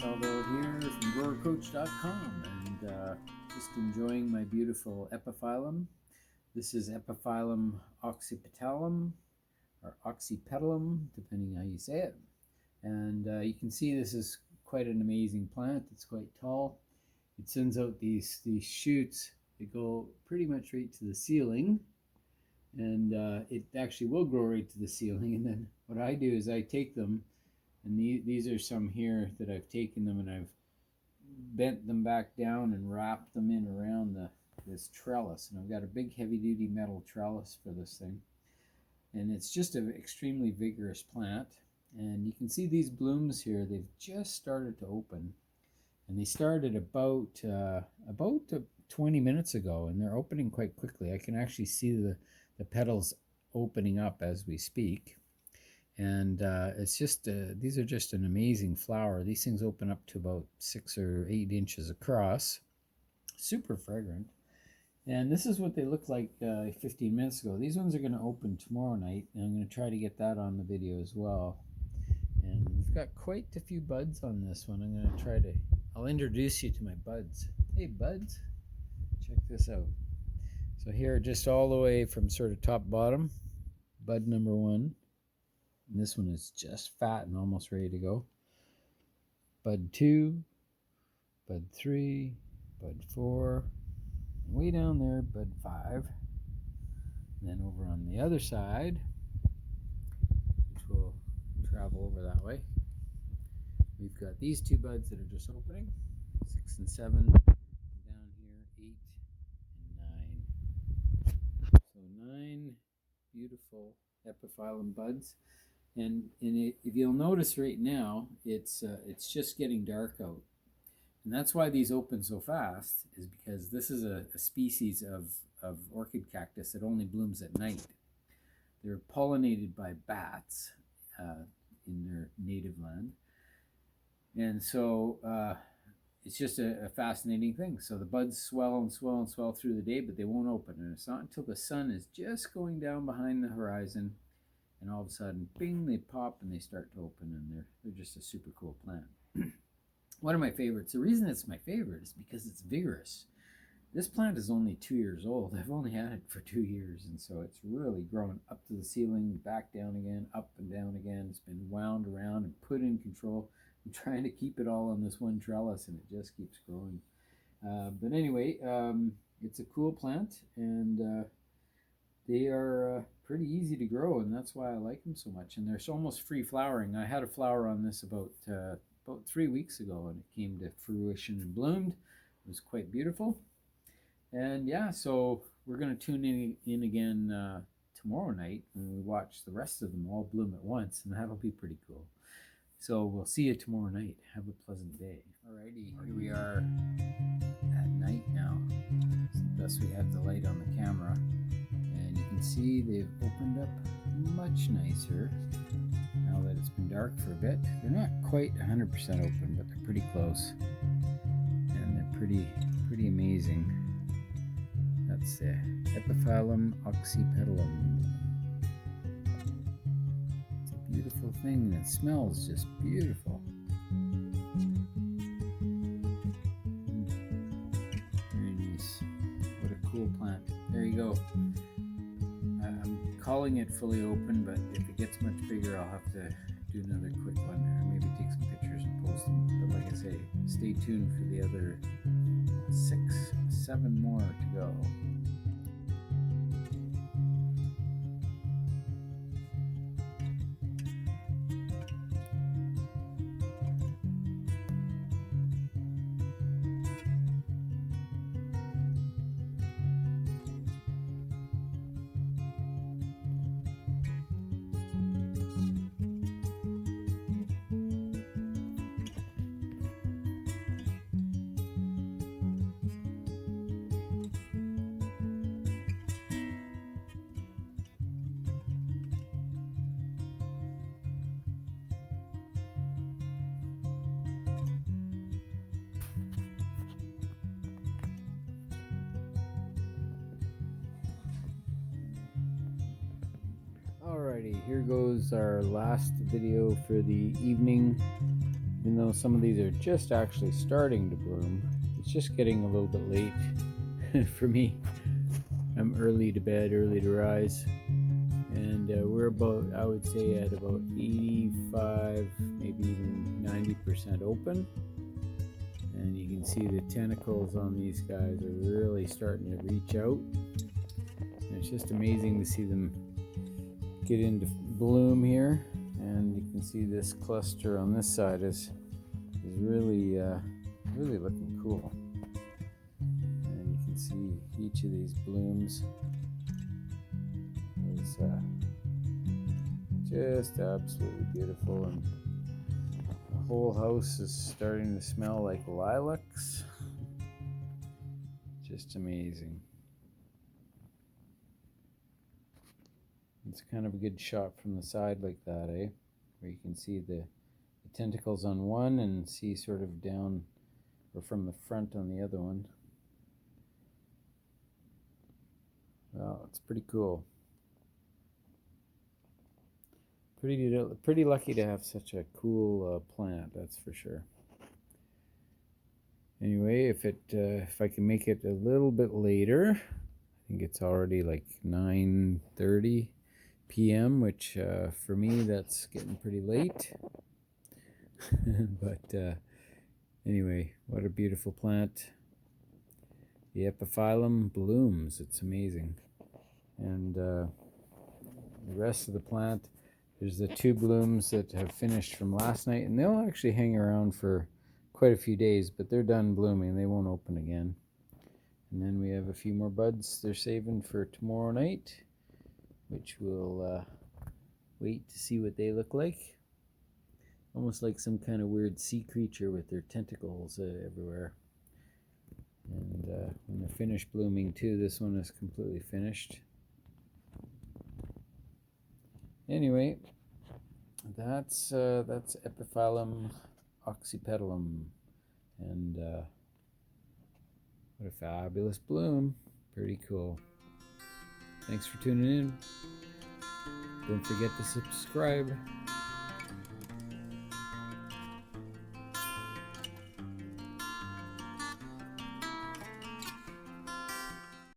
Salvail here from GrowerCoach.com, and just enjoying my beautiful Epiphyllum. This is Epiphyllum oxypetalum, or oxypetalum, depending how you say it. And you can see this is quite an amazing plant. It's quite tall. It sends out these shoots that go pretty much right to the ceiling, and it actually will grow right to the ceiling. And then what I do is I take them, and these are some here that I've taken them and I've bent them back down and wrapped them in around this trellis. And I've got a big heavy-duty metal trellis for this thing. And it's just an extremely vigorous plant. And you can see these blooms here, they've just started to open. And they started about 20 minutes ago, and they're opening quite quickly. I can actually see the petals opening up as we speak. And it's just these are just an amazing flower. These things open up to about 6 or 8 inches across. Super fragrant. And this is what they looked like 15 minutes ago. These ones are going to open tomorrow night, and I'm going to try to get that on the video as well. And we've got quite a few buds on this one. I'm going to try to, I'll introduce you to my buds. Hey buds, check this out. So here, just all the way from sort of top bottom, bud number 1. And this one is just fat and almost ready to go. Bud 2, bud 3, bud 4, and way down there, bud 5. And then over on the other side, which will travel over that way, we've got these 2 buds that are just opening, 6 and 7, and down here 8 and 9. So 9 beautiful Epiphyllum buds. And if you'll notice right now, it's just getting dark out. And that's why these open so fast, is because this is a species of orchid cactus that only blooms at night. They're pollinated by bats in their native land. And so it's just a fascinating thing. So the buds swell and swell and swell through the day, but they won't open. And it's not until the sun is just going down behind the horizon, and all of a sudden, bing, they pop and they start to open, and they're just a super cool plant. One of my favorites. The reason it's my favorite is because it's vigorous. This plant is only 2 years old. I've only had it for 2 years, and so it's really grown up to the ceiling, back down again, up and down again. It's been wound around and put in control. I'm trying to keep it all on this one trellis, and it just keeps growing. But anyway, it's a cool plant, and they are pretty easy to grow, and that's why I like them so much. And they're almost free flowering. I had a flower on this about 3 weeks ago, and it came to fruition and bloomed. It was quite beautiful. And yeah, so we're going to tune in again tomorrow night when we watch the rest of them all bloom at once, and that'll be pretty cool. So we'll see you tomorrow night. Have a pleasant day. Alrighty, here we are at night now. Thus we have the light on the camera. And you can see they've opened up much nicer now that it's been dark for a bit. They're not quite 100% open, but they're pretty close. And they're pretty amazing. That's the Epiphyllum oxypetalum. It's a beautiful thing, and it smells just beautiful. Very nice. What a cool plant. There you go. I'm calling it fully open, but if it gets much bigger, I'll have to do another quick one, or maybe take some pictures and post them. But like I say, stay tuned for the other 6, 7 more to go. Alrighty, here goes our last video for the evening. even though some of these are just actually starting to bloom. It's just getting a little bit late for me. I'm early to bed, early to rise, and we're about, I would say, at about 85, maybe even 90% open. And you can see the tentacles on these guys are really starting to reach out. And it's just amazing to see them get into bloom here. And you can see this cluster on this side is really really looking cool. And you can see each of these blooms is just absolutely beautiful, and the whole house is starting to smell like lilacs. Just amazing. It's kind of a good shot from the side like that, eh? Where you can see the tentacles on one and see sort of down, or from the front on the other one. Well, it's pretty cool. Pretty lucky to have such a cool plant, that's for sure. Anyway, if I can make it a little bit later, I think it's already like 9:30 p.m., which for me that's getting pretty late. But anyway, what a beautiful plant. The Epiphyllum blooms. It's amazing. And the rest of the plant, there's the two blooms that have finished from last night, and they'll actually hang around for quite a few days, but they're done blooming. They won't open again. And then we have a few more buds they're saving for tomorrow night, which we'll wait to see what they look like. Almost like some kind of weird sea creature with their tentacles everywhere. And when they're finished blooming too, this one is completely finished. Anyway, that's Epiphyllum oxypetalum, and what a fabulous bloom. Pretty cool. Thanks for tuning in. Don't forget to subscribe.